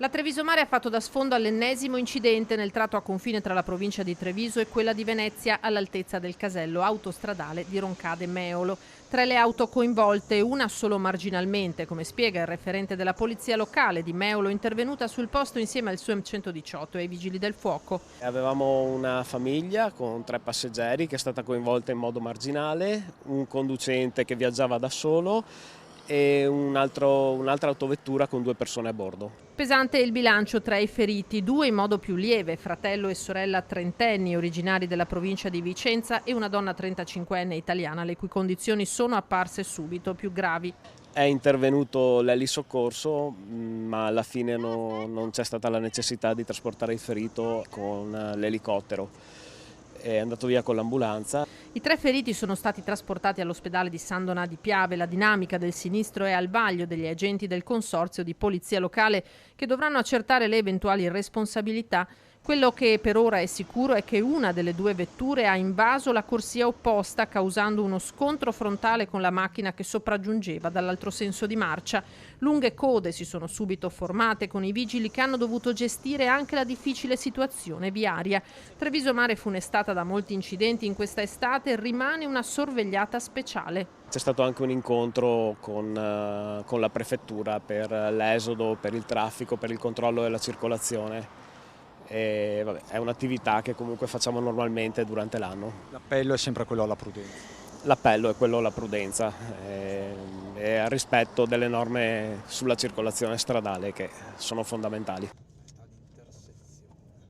La Treviso Mare ha fatto da sfondo all'ennesimo incidente nel tratto a confine tra la provincia di Treviso e quella di Venezia all'altezza del casello autostradale di Roncade-Meolo. 3 le auto coinvolte, una solo marginalmente, come spiega il referente della polizia locale di Meolo, intervenuta sul posto insieme al SUEM 118 e ai vigili del fuoco. Avevamo una famiglia con 3 passeggeri che è stata coinvolta in modo marginale, un conducente che viaggiava da solo e un'altra autovettura con 2 persone a bordo. Pesante il bilancio tra i feriti, 2 in modo più lieve, fratello e sorella trentenni originari della provincia di Vicenza e una donna 35enne italiana le cui condizioni sono apparse subito più gravi. È intervenuto l'elisoccorso, ma alla fine non c'è stata la necessità di trasportare il ferito con l'elicottero. È andato via con l'ambulanza. I 3 feriti sono stati trasportati all'ospedale di San Donà di Piave. La dinamica del sinistro è al vaglio degli agenti del consorzio di polizia locale che dovranno accertare le eventuali responsabilità. Quello che per ora è sicuro è che una delle 2 vetture ha invaso la corsia opposta, causando uno scontro frontale con la macchina che sopraggiungeva dall'altro senso di marcia. Lunghe code si sono subito formate con i vigili che hanno dovuto gestire anche la difficile situazione viaria. Treviso Mare, funestata da molti incidenti in questa estate, rimane una sorvegliata speciale. C'è stato anche un incontro con la prefettura per l'esodo, per il traffico, per il controllo della circolazione. E, vabbè, è un'attività che comunque facciamo normalmente durante l'anno. L'appello è sempre quello alla prudenza. L'appello è quello alla prudenza e al rispetto delle norme sulla circolazione stradale che sono fondamentali.